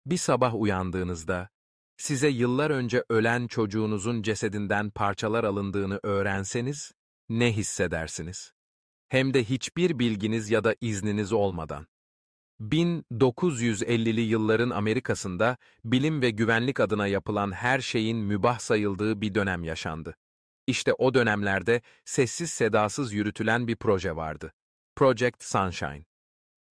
Bir sabah uyandığınızda, size yıllar önce ölen çocuğunuzun cesedinden parçalar alındığını öğrenseniz, ne hissedersiniz? Hem de hiçbir bilginiz ya da izniniz olmadan. 1950'li yılların Amerika'sında bilim ve güvenlik adına yapılan her şeyin mübah sayıldığı bir dönem yaşandı. İşte o dönemlerde sessiz sedasız yürütülen bir proje vardı. Project Sunshine.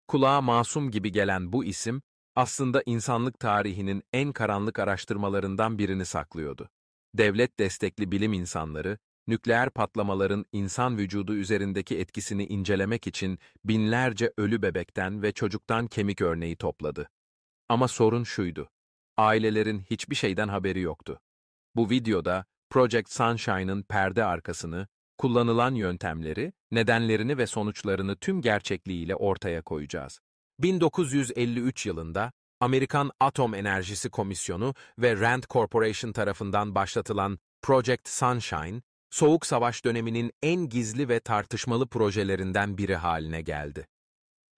Kulağa masum gibi gelen bu isim, aslında insanlık tarihinin en karanlık araştırmalarından birini saklıyordu. Devlet destekli bilim insanları, nükleer patlamaların insan vücudu üzerindeki etkisini incelemek için binlerce ölü bebekten ve çocuktan kemik örneği topladı. Ama sorun şuydu: ailelerin hiçbir şeyden haberi yoktu. Bu videoda Project Sunshine'ın perde arkasını, kullanılan yöntemleri, nedenlerini ve sonuçlarını tüm gerçekliğiyle ortaya koyacağız. 1953 yılında Amerikan Atom Enerjisi Komisyonu ve Rand Corporation tarafından başlatılan Project Sunshine, Soğuk Savaş döneminin en gizli ve tartışmalı projelerinden biri haline geldi.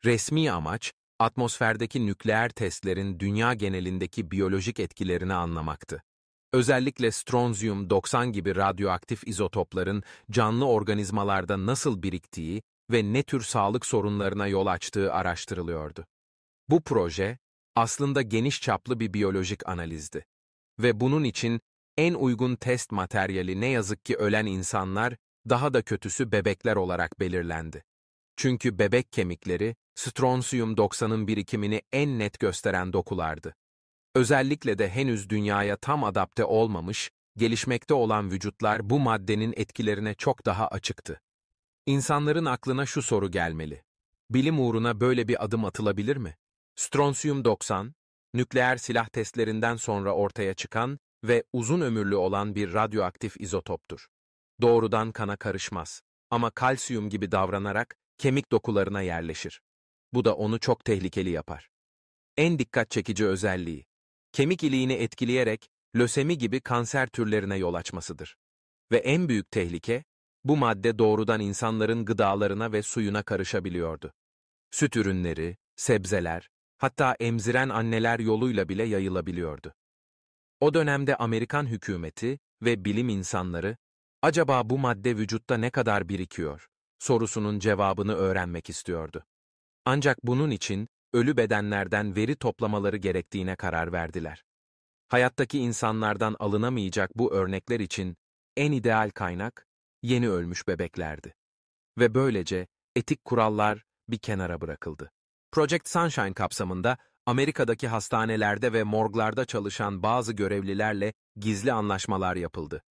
Resmi amaç, atmosferdeki nükleer testlerin dünya genelindeki biyolojik etkilerini anlamaktı. Özellikle strontium-90 gibi radyoaktif izotopların canlı organizmalarda nasıl biriktiği ve ne tür sağlık sorunlarına yol açtığı araştırılıyordu. Bu proje, aslında geniş çaplı bir biyolojik analizdi. Ve bunun için en uygun test materyali ne yazık ki ölen insanlar, daha da kötüsü bebekler olarak belirlendi. Çünkü bebek kemikleri, strontium-90'ın birikimini en net gösteren dokulardı. Özellikle de henüz dünyaya tam adapte olmamış, gelişmekte olan vücutlar bu maddenin etkilerine çok daha açıktı. İnsanların aklına şu soru gelmeli: bilim uğruna böyle bir adım atılabilir mi? Strontium-90, nükleer silah testlerinden sonra ortaya çıkan ve uzun ömürlü olan bir radyoaktif izotoptur. Doğrudan kana karışmaz ama kalsiyum gibi davranarak kemik dokularına yerleşir. Bu da onu çok tehlikeli yapar. En dikkat çekici özelliği, kemik iliğini etkileyerek lösemi gibi kanser türlerine yol açmasıdır. Ve en büyük tehlike, bu madde doğrudan insanların gıdalarına ve suyuna karışabiliyordu. Süt ürünleri, sebzeler, hatta emziren anneler yoluyla bile yayılabiliyordu. O dönemde Amerikan hükümeti ve bilim insanları, acaba bu madde vücutta ne kadar birikiyor sorusunun cevabını öğrenmek istiyordu. Ancak bunun için ölü bedenlerden veri toplamaları gerektiğine karar verdiler. Hayattaki insanlardan alınamayacak bu örnekler için en ideal kaynak yeni ölmüş bebeklerdi. Ve böylece etik kurallar bir kenara bırakıldı. Project Sunshine kapsamında Amerika'daki hastanelerde ve morglarda çalışan bazı görevlilerle gizli anlaşmalar yapıldı.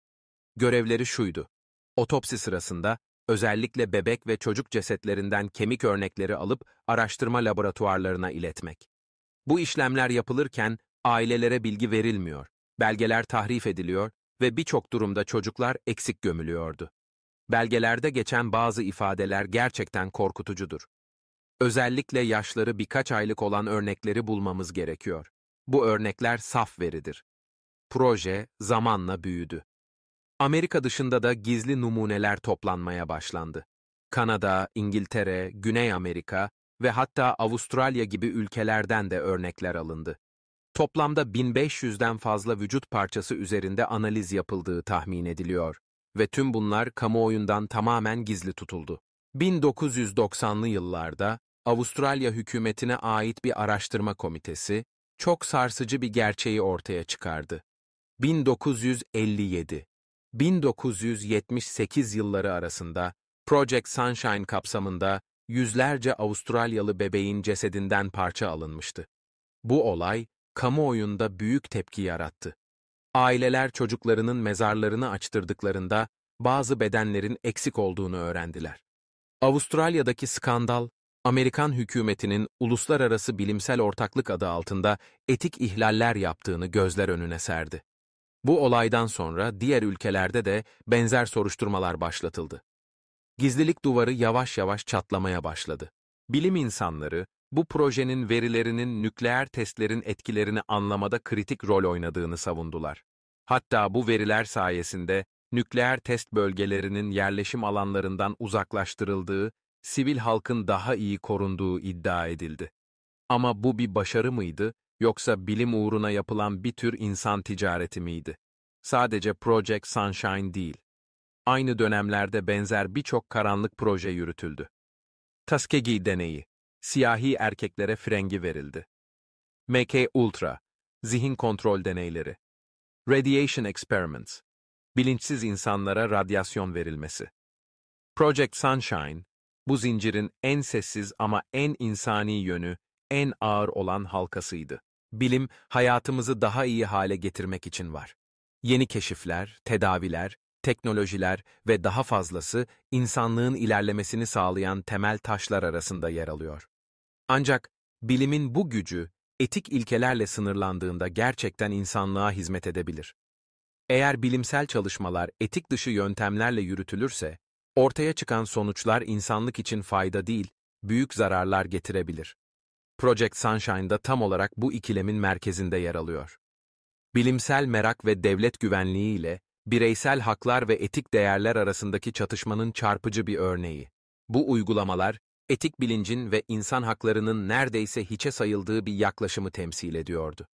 Görevleri şuydu: otopsi sırasında özellikle bebek ve çocuk cesetlerinden kemik örnekleri alıp araştırma laboratuvarlarına iletmek. Bu işlemler yapılırken ailelere bilgi verilmiyor, belgeler tahrif ediliyor ve birçok durumda çocuklar eksik gömülüyordu. Belgelerde geçen bazı ifadeler gerçekten korkutucudur. Özellikle yaşları birkaç aylık olan örnekleri bulmamız gerekiyor. Bu örnekler saf veridir. Proje zamanla büyüdü. Amerika dışında da gizli numuneler toplanmaya başlandı. Kanada, İngiltere, Güney Amerika ve hatta Avustralya gibi ülkelerden de örnekler alındı. Toplamda 1500'den fazla vücut parçası üzerinde analiz yapıldığı tahmin ediliyor ve tüm bunlar kamuoyundan tamamen gizli tutuldu. 1990'lı yıllarda Avustralya hükümetine ait bir araştırma komitesi çok sarsıcı bir gerçeği ortaya çıkardı. 1957-1978 yılları arasında Project Sunshine kapsamında yüzlerce Avustralyalı bebeğin cesedinden parça alınmıştı. Bu olay kamuoyunda büyük tepki yarattı. Aileler çocuklarının mezarlarını açtırdıklarında bazı bedenlerin eksik olduğunu öğrendiler. Avustralya'daki skandal, Amerikan hükümetinin uluslararası bilimsel ortaklık adı altında etik ihlaller yaptığını gözler önüne serdi. Bu olaydan sonra diğer ülkelerde de benzer soruşturmalar başlatıldı. Gizlilik duvarı yavaş yavaş çatlamaya başladı. Bilim insanları, bu projenin verilerinin nükleer testlerin etkilerini anlamada kritik rol oynadığını savundular. Hatta bu veriler sayesinde nükleer test bölgelerinin yerleşim alanlarından uzaklaştırıldığı, sivil halkın daha iyi korunduğu iddia edildi. Ama bu bir başarı mıydı, Yoksa bilim uğruna yapılan bir tür insan ticareti miydi? Sadece Project Sunshine değil. Aynı dönemlerde benzer birçok karanlık proje yürütüldü. Tuskegee deneyi, siyahi erkeklere frengi verildi. MK Ultra, zihin kontrol deneyleri. Radiation experiments, bilinçsiz insanlara radyasyon verilmesi. Project Sunshine, bu zincirin en sessiz ama en insani yönü, en ağır olan halkasıydı. Bilim, hayatımızı daha iyi hale getirmek için var. Yeni keşifler, tedaviler, teknolojiler ve daha fazlası insanlığın ilerlemesini sağlayan temel taşlar arasında yer alıyor. Ancak bilimin bu gücü, etik ilkelerle sınırlandığında gerçekten insanlığa hizmet edebilir. Eğer bilimsel çalışmalar etik dışı yöntemlerle yürütülürse, ortaya çıkan sonuçlar insanlık için fayda değil, büyük zararlar getirebilir. Project Sunshine'da tam olarak bu ikilemin merkezinde yer alıyor. Bilimsel merak ve devlet güvenliği ile bireysel haklar ve etik değerler arasındaki çatışmanın çarpıcı bir örneği. Bu uygulamalar, etik bilincin ve insan haklarının neredeyse hiçe sayıldığı bir yaklaşımı temsil ediyordu.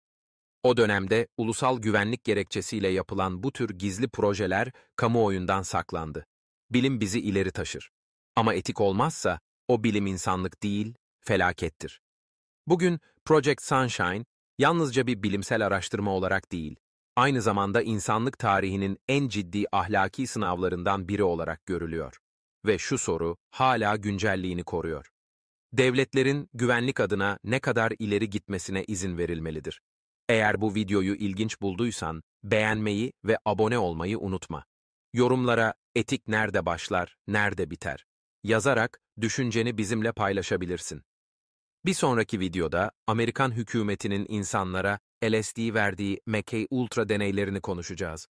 O dönemde ulusal güvenlik gerekçesiyle yapılan bu tür gizli projeler kamuoyundan saklandı. Bilim bizi ileri taşır. Ama etik olmazsa o bilim insanlık değil, felakettir. Bugün Project Sunshine yalnızca bir bilimsel araştırma olarak değil, aynı zamanda insanlık tarihinin en ciddi ahlaki sınavlarından biri olarak görülüyor. Ve şu soru hala güncelliğini koruyor. Devletlerin güvenlik adına ne kadar ileri gitmesine izin verilmelidir? Eğer bu videoyu ilginç bulduysan, beğenmeyi ve abone olmayı unutma. Yorumlara etik nerede başlar, nerede biter yazarak düşünceni bizimle paylaşabilirsin. Bir sonraki videoda Amerikan hükümetinin insanlara LSD verdiği MK Ultra deneylerini konuşacağız.